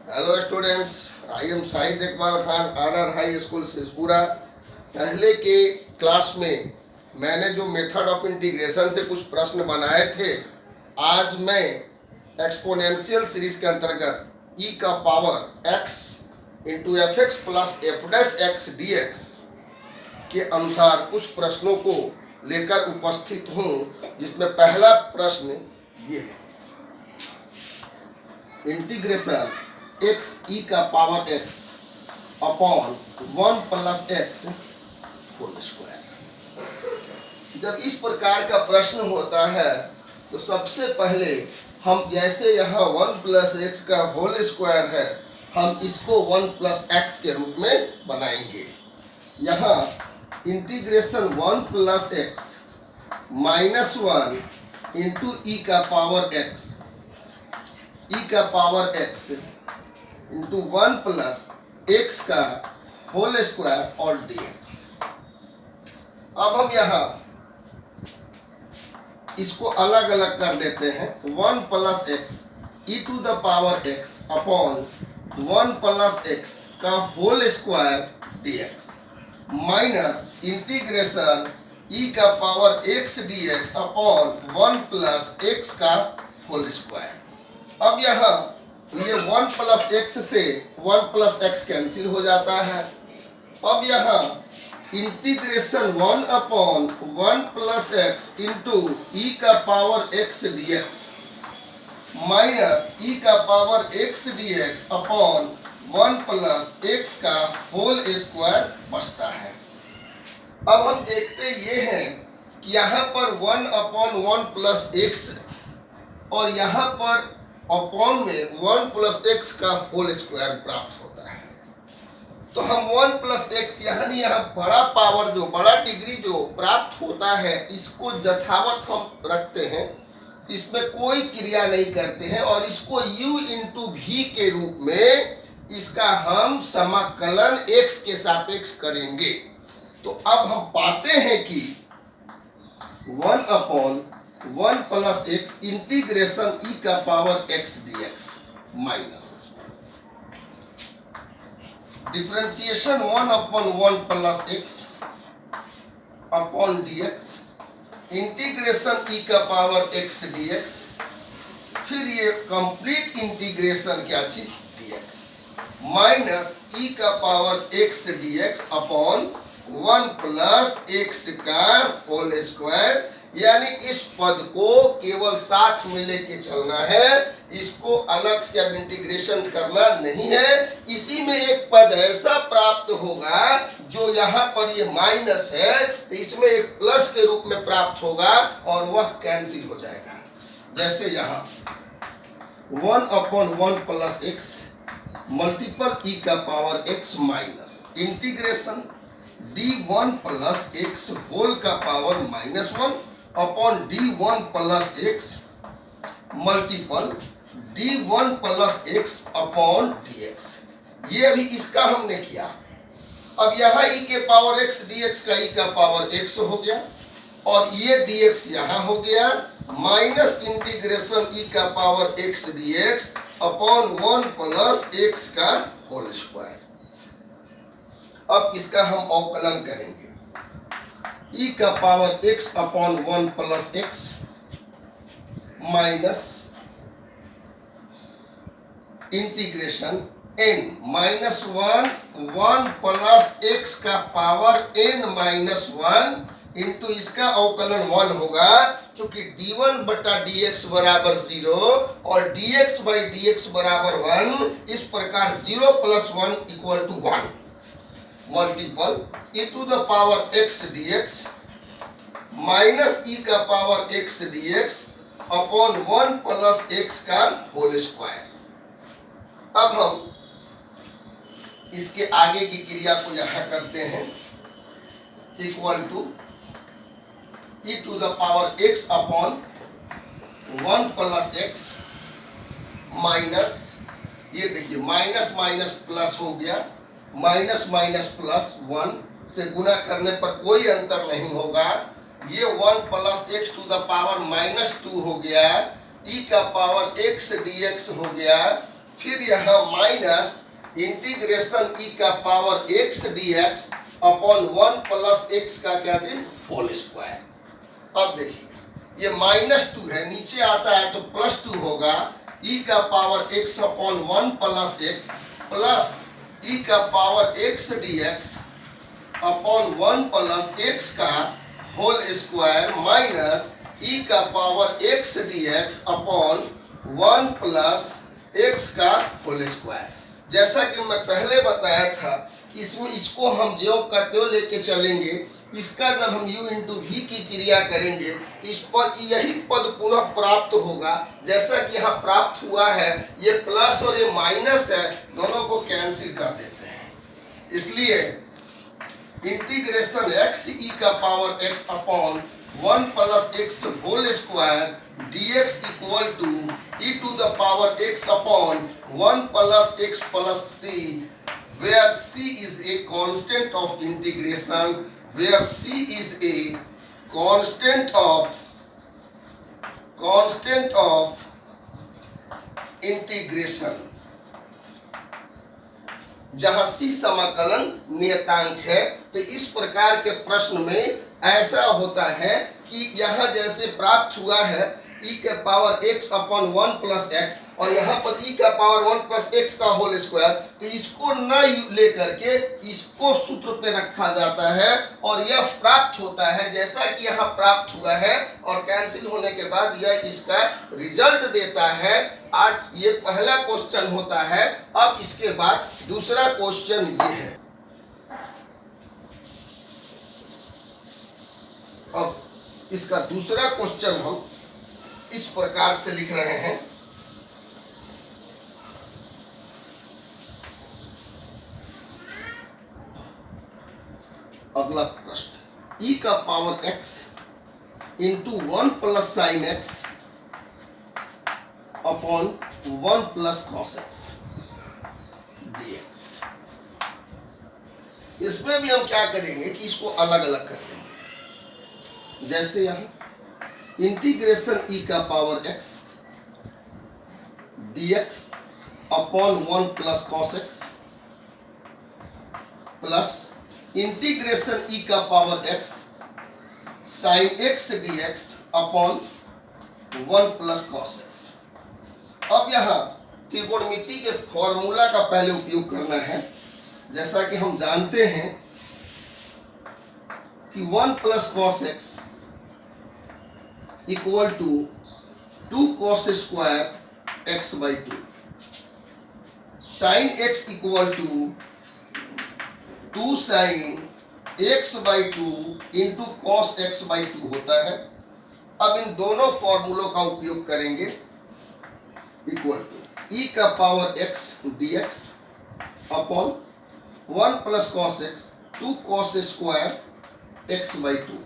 Hello students, I am Shahid Iqbal Khan, R high school Sispura. पहले के class में मैंने जो मेथड ऑफ इंटीग्रेशन से कुछ प्रश्न बनाए थे, आज मैं एक्सपोनेंशियल सीरीज के अंतर्गत ई का power x into F x plus F dash x d x के अनुसार कुछ प्रश्नों को लेकर उपस्थित हूँ, जिसमें पहला प्रश्न ये है। इंटीग्रेशन एक्स ई का power x upon 1 plus x whole square. जब इस प्रकार का प्रश्न होता है तो सबसे पहले हम जैसे यहाँ 1 प्लस एक्स का होल स्क्वायर है, हम इसको 1 प्लस एक्स के रूप में बनाएंगे। यहाँ integration 1 plus x minus 1 into e का पावर एक्स, ई का power x into 1 plus x का होल स्क्वायर और dx। अब हम यहाँ इसको अलग अलग कर देते हैं। 1 plus x e to the power x upon 1 plus x का whole square dx minus integration e का power x dx upon 1 plus x का होल स्क्वायर। अब यहाँ ये 1 प्लस एक्स से 1 प्लस एक्स कैंसिल हो जाता है। अब यहाँ integration 1 upon 1 plus x into e का power x dx minus e का power x dx upon 1 plus x का होल स्क्वायर बचता है। अब हम देखते ये हैं कि यहाँ पर 1 अपॉन 1 प्लस एक्स और यहाँ पर अपॉन में 1 प्लस एक्स का होल स्क्वायर प्राप्त होता है। तो हम 1 प्लस एक्स यानी यहाँ बड़ा पावर जो बड़ा डिग्री जो प्राप्त होता है, इसको यथावत हम रखते हैं, इसमें कोई क्रिया नहीं करते हैं और इसको u इंटू भी के रूप में इसका हम समाकलन x के सापेक्ष करेंगे। तो अब हम पाते हैं कि 1 upon 1 plus x integration e का power x dx minus differentiation 1 upon 1 plus x upon dx integration e का पावर एक्स dx, फिर ये कंप्लीट इंटीग्रेशन क्या चीज dx माइनस ई का power x dx upon 1 plus x का whole square. यानी इस पद को केवल साथ में लेके चलना है, इसको अलग से अब इंटीग्रेशन करना नहीं है। इसी में एक पद ऐसा प्राप्त होगा जो यहाँ पर ये माइनस है, तो इसमें एक प्लस के रूप में प्राप्त होगा और वह कैंसिल हो जाएगा। जैसे यहाँ 1 upon 1 plus x multiple e का power x minus integration d1 plus x whole का power minus 1 upon d1 plus x multiple d1 plus x upon dx। ये अभी इसका हमने किया। अब यहाँ e के पावर x dx का e का पावर x हो गया और ये dx यहाँ हो गया माइनस इंटीग्रेशन e का power x dx upon 1 plus x का होल स्क्वायर। अब इसका हम अवकलन करेंगे। e का power x upon 1 plus x minus integration n minus 1 plus x का पावर n माइनस 1 इंटू इसका अवकलन 1 होगा, चूंकि d1 बटा dx बराबर 0 और dx बाई dx बराबर 1, इस प्रकार 0 plus 1 equal to 1 multiple e to the power x dx minus e का power x dx upon 1 plus x का होल स्क्वायर। अब हम इसके आगे की क्रिया को यहाँ करते हैं, equal to e to the power x upon 1 plus x minus, ये देखिए माइनस माइनस प्लस हो गया, माइनस माइनस प्लस 1 से गुना करने पर कोई अंतर नहीं होगा। ये 1 plus x to the power minus 2 हो गया, ई का पावर x dx हो गया, फिर यहाँ माइनस इंटीग्रेशन ई का power x d x upon 1 plus x का क्या चीज होल स्क्वायर। अब देखिए ये -2 है, नीचे आता है तो +2 होगा, ई का power x upon 1 plus x plus e का power x d x upon 1 plus x का होल स्क्वायर माइनस ई का power x d x upon 1 plus x का होल स्क्वायर। जैसा कि मैं पहले बताया था कि इसमें इसको हम जो करते हुए लेके चलेंगे, इसका जब हम u इंटू वी की क्रिया करेंगे इस पद यही पद पुनः प्राप्त होगा। जैसा कि यहाँ प्राप्त हुआ है, ये प्लस और ये माइनस है, दोनों को कैंसिल कर देते हैं। इसलिए इंटीग्रेशन एक्स ई का power x upon 1 plus x whole square dx equal to e to the power x upon 1 plus x plus c, where c is a constant of integration, where c is a constant of integration, जहां c समाकलन नियतांक है। तो इस प्रकार के प्रश्न में ऐसा होता है कि यहाँ जैसे प्राप्त हुआ है e के power x upon 1 plus x और यहाँ पर e का पावर 1 प्लस एक्स का होल स्क्वायर, तो इसको न लेकर के इसको सूत्र पे रखा जाता है और यह प्राप्त होता है जैसा कि यहाँ प्राप्त हुआ है, और कैंसिल होने के बाद यह इसका रिजल्ट देता है। आज ये पहला क्वेश्चन होता है। अब इसके बाद दूसरा क्वेश्चन ये है। अब इसका दूसरा क्वेश्चन हम इस प्रकार से लिख रहे हैं। अगला प्रश्न, e का power x into 1 plus sine x upon 1 plus cos x dx। इसमें भी हम क्या करेंगे कि इसको अलग अलग कर देंगे। जैसे यहाँ इंटीग्रेशन ई का power x dx upon 1 plus cos x plus integration e का power x sine x dx upon 1 plus cos x. अब यहाँ त्रिकोणमिति के फॉर्मूला का पहले उपयोग करना है। जैसा कि हम जानते हैं कि 1 plus cos x equal to 2 cos square x by 2, sine x equal to 2 sine x by 2 into cos x by 2 होता है। अब इन दोनों फॉर्मूलों का उपयोग करेंगे। इक्वल टू ई का power x d x upon 1 plus cos x 2 cos square x by 2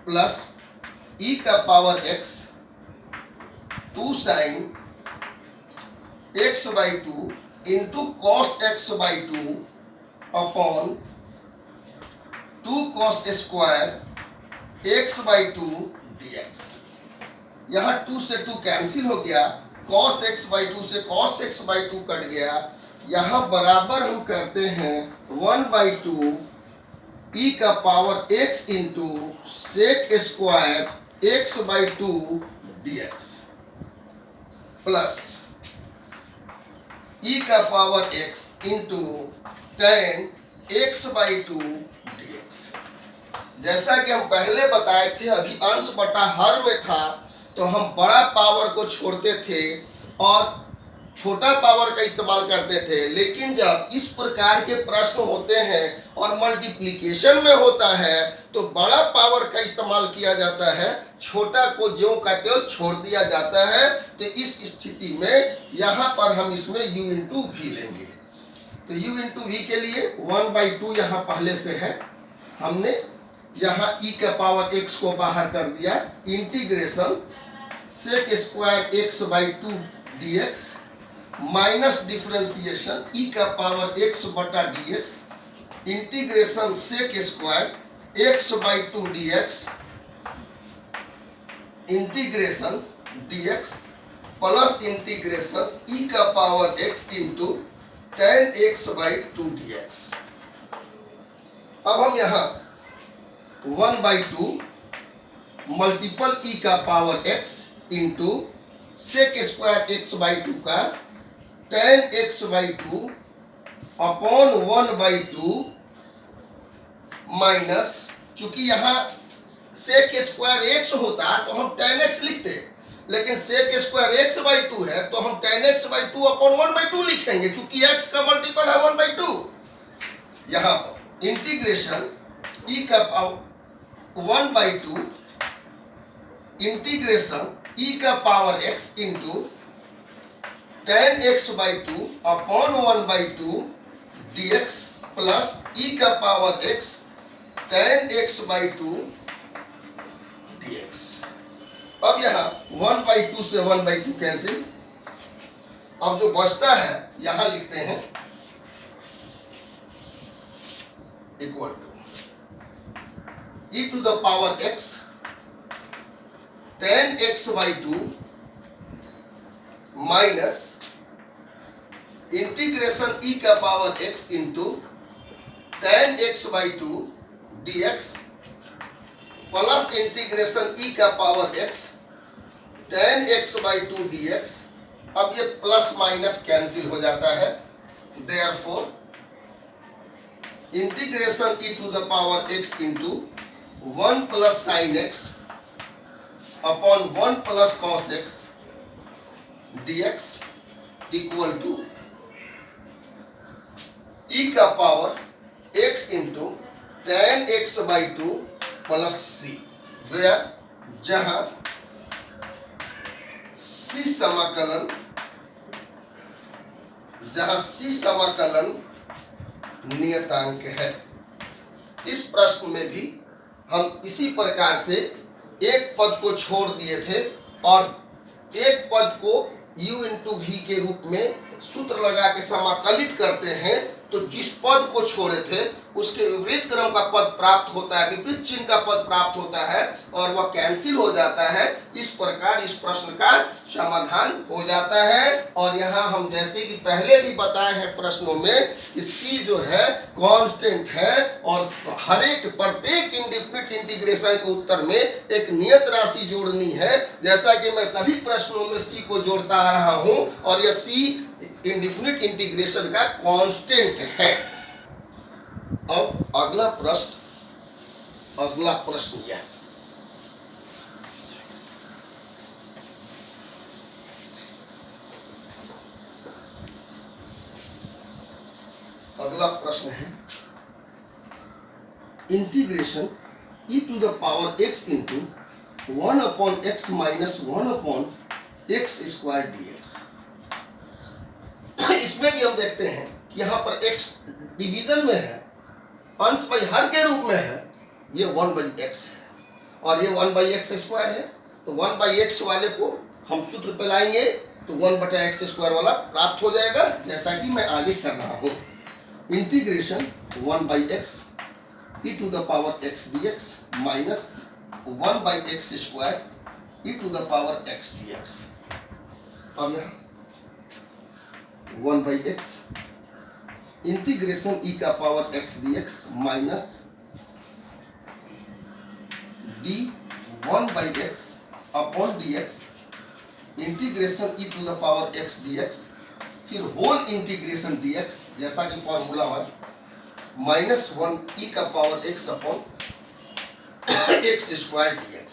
plus e का power x 2 sine x by 2 into cos x by 2 upon 2 cos square x by 2 dx। यहाँ 2 से 2 cancel हो गया, cos x by 2 से cos x by 2 cut गया। यहाँ बराबर हम करते हैं 1 बाई 2 ई का power x into sec square x by 2 dx plus e का power x into tan x by 2 dx। जैसा कि हम पहले बताए थे, अभी अंश बटा हर में था तो हम बड़ा पावर को छोड़ते थे और छोटा पावर का इस्तेमाल करते थे। लेकिन जब इस प्रकार के प्रश्न होते हैं और मल्टीप्लिकेशन में होता है तो बड़ा पावर का इस्तेमाल किया जाता है, छोटा को जो कहते हो छोड़ दिया जाता है। तो इस स्थिति में यहाँ पर हम इसमें u इंटू वी लेंगे। तो u इंटू वी के लिए 1 बाई 2 यहाँ पहले से है, हमने यहाँ e का पावर x को बाहर कर दिया। Integration sec square x by 2 dx minus differentiation e का पावर x बटा dx integration sec square x by 2 dx integration dx plus integration e का power x into tan x by two d x. अब हम यहाँ 1/2 multiple e का power x into sec square x by two का tan x by two upon 1/2 minus, चूंकि यहाँ सेक square x होता तो हम टेन एक्स लिखते, लेकिन sec square x by two है तो हम tan x by two upon 1/2 लिखेंगे, चूंकि एक्स का मल्टीपल है 1/2। यहाँ पर इंटीग्रेशन ई का पावर 1/2 इंटीग्रेशन ई का power x into tan x by two upon 1/2 dx plus e का power x tan x by two dx। अब यहाँ 1/2 से 1/2 कैंसिल, अब जो बचता है यहां लिखते हैं equal to e to the power x tan x by two minus integration e का power x into tan x by two dx plus integration e का power x tan x by two dx। अब ये plus minus cancel हो जाता है, therefore integration e to the power x into 1 plus sine x upon 1 plus cos x dx equal to e का power x into tan x by two plus c, where जहां c समाकलन नियतांक है। इस प्रश्न में भी हम इसी प्रकार से एक पद को छोड़ दिए थे और एक पद को u इंटू वी के रूप में सूत्र लगा के समाकलित करते हैं, तो जिस पद को छोड़े थे उसके विपरीत क्रम का पद प्राप्त होता है, विपरीत चिन्ह का पद प्राप्त होता है और वह कैंसिल हो जाता है। इस प्रकार इस प्रश्न का समाधान हो जाता है। और यहाँ हम जैसे कि पहले भी बताए हैं प्रश्नों में कि c जो है कांस्टेंट है और हर एक प्रत्येक इंडेफिनिट इंटीग्रेशन के उत्तर में एक नियत राशि जोड़नी है, जैसा कि मैं सभी प्रश्नों में c को जोड़ता आ रहा हूँ और यह c इंडेफिनिट इंटीग्रेशन का कांस्टेंट है। अब अगला प्रश्न यह अगला प्रश्न है integration e to the power x into 1 upon x minus 1 upon x square dx। इसमें भी हम देखते हैं कि यहाँ पर x डिवीजन में है, अंश परिहार के रूप में है, ये 1/x है और ये 1/x स्क्वायर है, तो 1/x वाले को हम सूत्र पे लाएंगे तो 1/x स्क्वायर वाला प्राप्त हो जाएगा, जैसा कि मैं आगे कर रहा हूँ। Integration 1/x e to the power x dx minus 1/x square e to the power x dx। अब यहाँ 1/x इंटीग्रेशन ई का power x dx minus d 1/x अपॉन dx integration e to the power x dx, फिर whole integration dx जैसा कि formula है minus 1 e का power x upon x square dx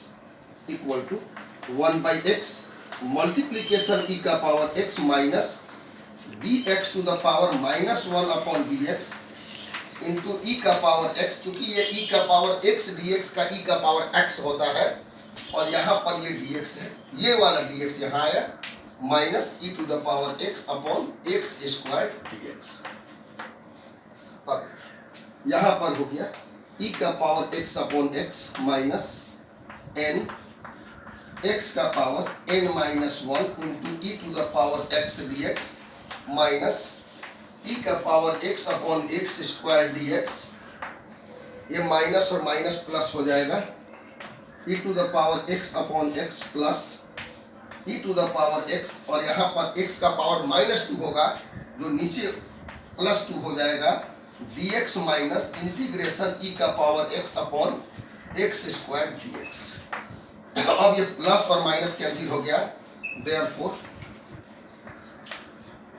equal to 1/x multiplication e का power x minus dx to the power minus 1 upon dx into e का power x, चूंकि ये ई का power x dx का ई का power x होता है और यहाँ पर ये dx है, ये वाला dx यहाँ आया minus e to the power x upon x square dx। अब यहाँ पर हो गया ई का power x upon x minus n x का पावर n minus 1 into e to the power x dx minus e का power x upon x square dx, ये माइनस और माइनस प्लस हो जाएगा, e to the power x upon x plus e to the power x, और यहाँ पर x का power -2 होगा, जो नीचे +2 हो जाएगा, dx माइनस इंटीग्रेशन ई का power x upon x square dx। अब ये प्लस और माइनस कैंसिल हो गया, देयरफॉर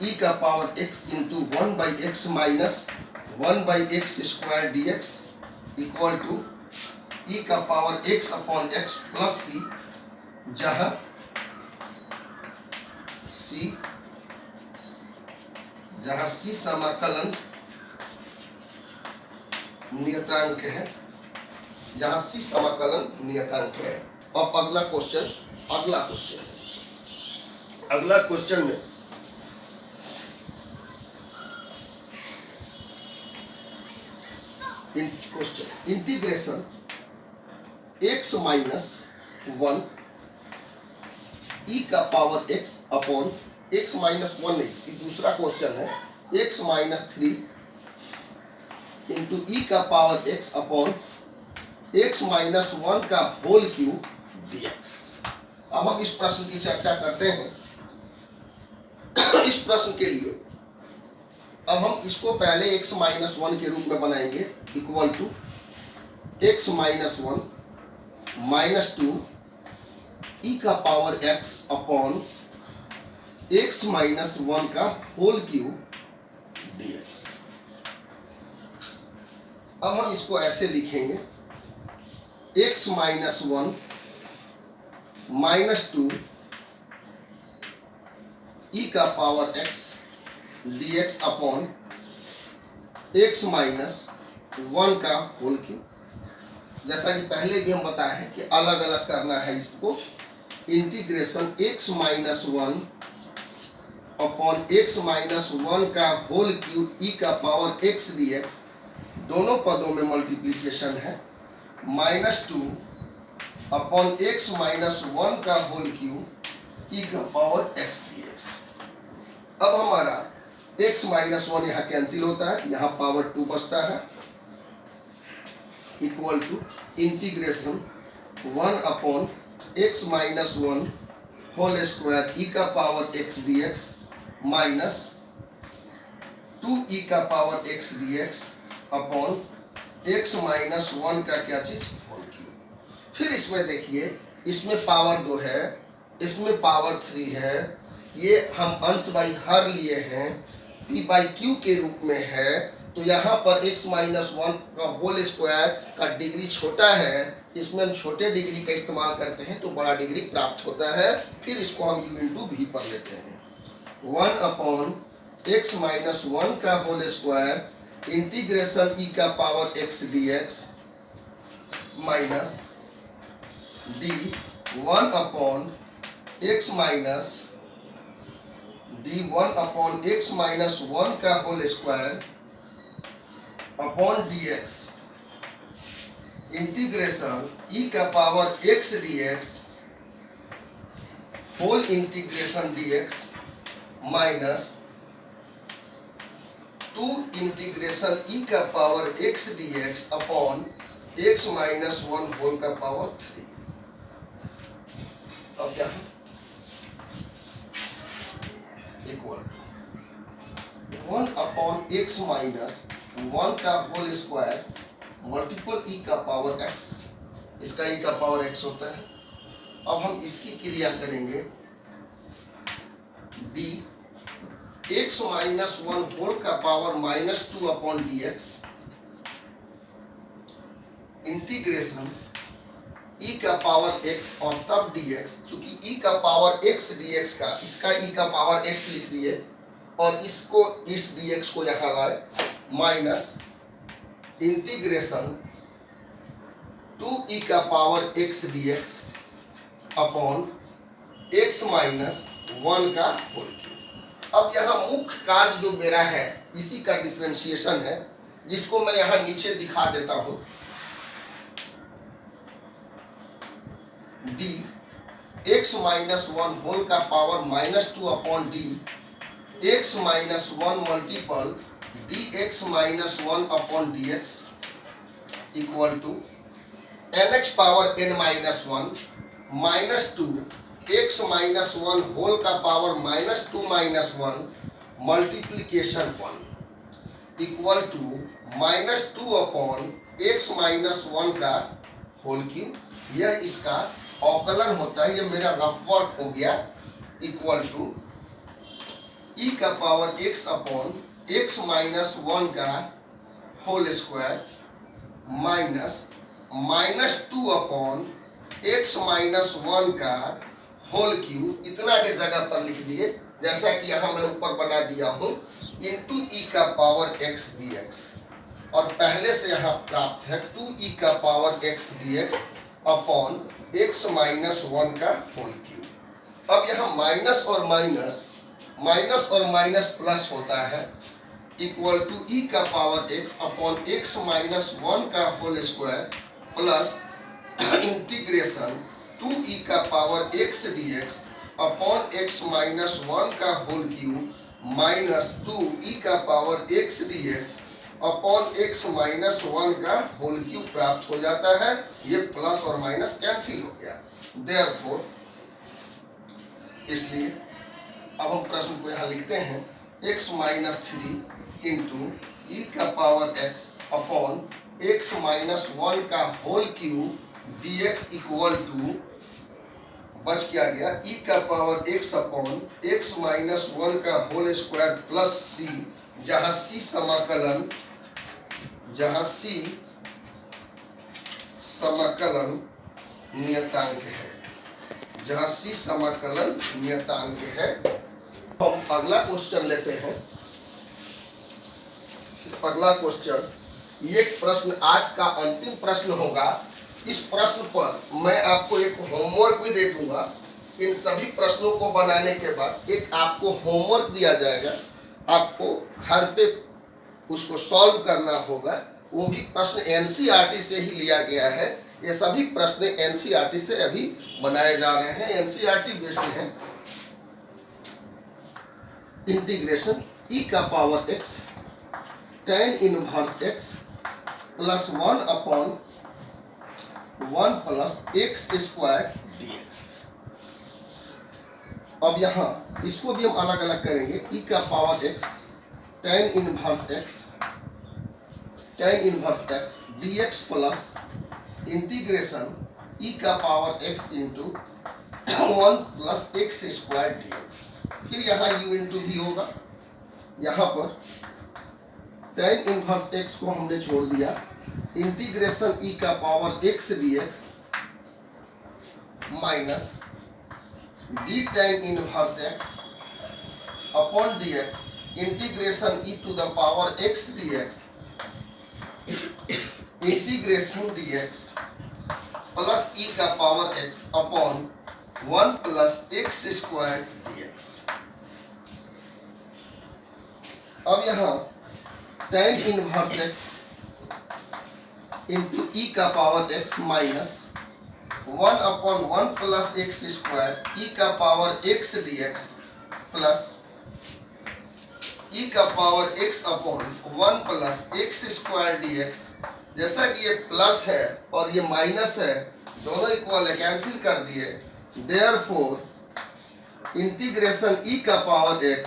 ई का power x into 1/x minus 1/x square dx equal to e का power x upon x plus c, जहां c समाकलन नियतांक है, जहां c समाकलन नियतांक है। अब अगला क्वेश्चन में question integration x minus 1 e का power x upon x minus 1 नहीं, ये दूसरा क्वेश्चन है, x माइनस 3 इंटू ई का power x upon x minus 1 का होल क्यूब dx। अब हम इस प्रश्न की चर्चा करते हैं। इस प्रश्न के लिए अब हम इसको पहले x माइनस 1 के रूप में बनाएंगे, equal to x minus 1 minus 2 e का power x upon x minus 1 का होल क्यूब dx। अब हम इसको ऐसे लिखेंगे, x माइनस 1 माइनस 2 ई का power x dx upon x minus 1 का होल क्यूब। जैसा कि पहले भी हम बताए हैं कि अलग अलग करना है इसको, integration x minus 1 upon x minus 1 का होल क्यूब ई का पावर x dx, दोनों पदों में मल्टीप्लिकेशन है, -2 अपॉन x माइनस 1 का होल क्यूब ई का पावर x dx। अब हमारा x माइनस 1 यहाँ कैंसिल होता है, यहाँ पावर 2 बचता है, equal to integration 1 upon x minus 1 whole square e का power x dx minus 2 e का power x dx upon x minus 1 का क्या चीज, होल क्यूब। फिर इसमें देखिए, इसमें पावर 2 है, इसमें पावर 3 है, ये हम अंश बाई हर लिए हैं, p बाई क्यू के रूप में है, तो यहाँ पर x माइनस 1 का होल स्क्वायर का डिग्री छोटा है, इसमें हम छोटे डिग्री का इस्तेमाल करते हैं तो बड़ा डिग्री प्राप्त होता है। फिर इसको हम u इंटू भी पर लेते हैं, 1 अपॉन x माइनस 1 का होल स्क्वायर इंटीग्रेशन ई का power x dx minus d 1 upon x minus d1 upon x minus 1 का whole square upon dx integration e का power x dx whole integration dx minus 2 integration e का power x dx upon x minus 1 whole का power 3। अब क्या equal 1 upon x minus 1 का whole square multiple e का power x, इसका ई का power x होता है। अब हम इसकी क्रिया करेंगे, d x माइनस 1 होल का power -2 upon dx integration e का पावर x और तब dx, चूंकि e का पावर x dx का, इसका e का पावर x लिख दिए और इसको इस dx को यहाँ लाए, माइनस इंटीग्रेशन 2e का power x dx upon x minus 1 का होल क्यूब। अब यहाँ मुख्य कार्य जो मेरा है इसी का डिफरेंशिएशन है, जिसको मैं यहाँ नीचे दिखा देता हूँ। d x माइनस 1 होल का power -2 upon d x minus 1 multiple dx minus 1 upon dx equal to nx power n minus 1 -2 x minus 1 whole का power -2 - 1 multiplication 1 equal to -2 upon x minus 1 का होल क्यूब। यह इसका अवकलन होता है, ये मेरा रफ वर्क हो गया। इक्वल टू e का power x upon x minus 1 का whole square minus -2 upon x minus 1 का होल क्यूब। इतना के जगह पर लिख दिए, जैसा कि यहाँ मैं ऊपर बना दिया हूँ, इंटू e का पावर x dx। और पहले से यहाँ प्राप्त है 2e का power x dx upon x minus 1 का होल क्यूब। अब यहाँ माइनस और माइनस प्लस होता है, इक्वल टू e का power x upon x minus 1 का whole square plus integration 2e का power x dx upon x minus 1 का होल क्यूब माइनस 2e का power x dx upon x minus 1 का whole cube प्राप्त हो जाता है। ये प्लस और माइनस कैंसिल हो गया। देयरफॉर, इसलिए अब हम प्रश्न को यहाँ लिखते हैं, x माइनस 3 इंटू ई का power x upon x minus 1 का whole cube dx equal to बच क्या गया e का power x upon x minus 1 का होल स्क्वायर प्लस c, जहाँ c समाकलन नियतांक है, हम अगला क्वेश्चन लेते हैं। अगला क्वेश्चन, ये प्रश्न आज का अंतिम प्रश्न होगा। इस प्रश्न पर मैं आपको एक होमवर्क भी दे दूंगा। इन सभी प्रश्नों को बनाने के बाद एक आपको होमवर्क दिया जाएगा, आपको घर पे उसको सॉल्व करना होगा। वो भी प्रश्न एनसीईआरटी से ही लिया गया है। ये सभी प्रश्न एनसीईआरटी से अभी बनाए जा रहे हैं, एनसीईआरटी बेस्ड हैं। इंटीग्रेशन e का power x tan inverse x plus 1 upon 1 plus x square dx। अब यहाँ इसको भी हम अलग अलग करेंगे। e का power x tan inverse x dx plus integration e का power x into 1 plus x square dx। फिर यहाँ u इंटू भी होगा। यहाँ पर tan इनवर्स x को हमने छोड़ दिया, इंटीग्रेशन e का power x dx minus d tan inverse x upon dx integration e to the power x dx integration dx plus e का power x upon 1 plus x square dx। अब यहाँ tan inverse x into e का power x minus 1 upon 1 plus x square e का power x dx plus e का power x upon 1 plus x square dx। जैसा कि ये plus है और ये माइनस है, दोनों इक्वल है, कैंसिल कर दिए। देयरफॉर इंटीग्रेशन e का power x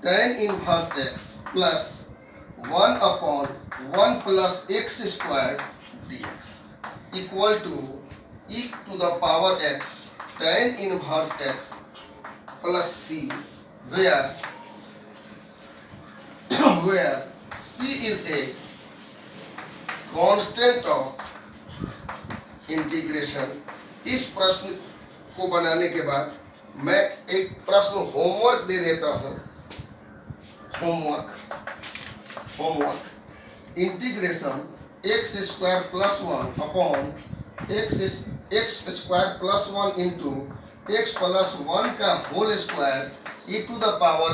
tan inverse x plus 1 upon 1 plus x square dx equal to e to the power x tan inverse x plus c, where c is a constant of integration. इस प्रश्न को बनाने के बाद मैं एक प्रश्न होमवर्क दे देता हूँ। Homework integration x square plus 1 upon x square plus 1 into x plus 1 का whole square e to the power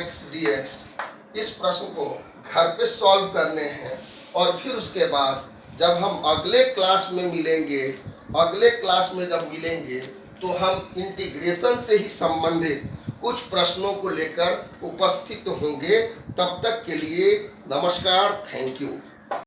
x dx। इस प्रश्न को घर पे सॉल्व करने हैं और फिर उसके बाद जब हम अगले क्लास में मिलेंगे, तो हम इंटीग्रेशन से ही संबंधित कुछ प्रश्नों को लेकर उपस्थित होंगे। तब तक के लिए नमस्कार, थैंक यू।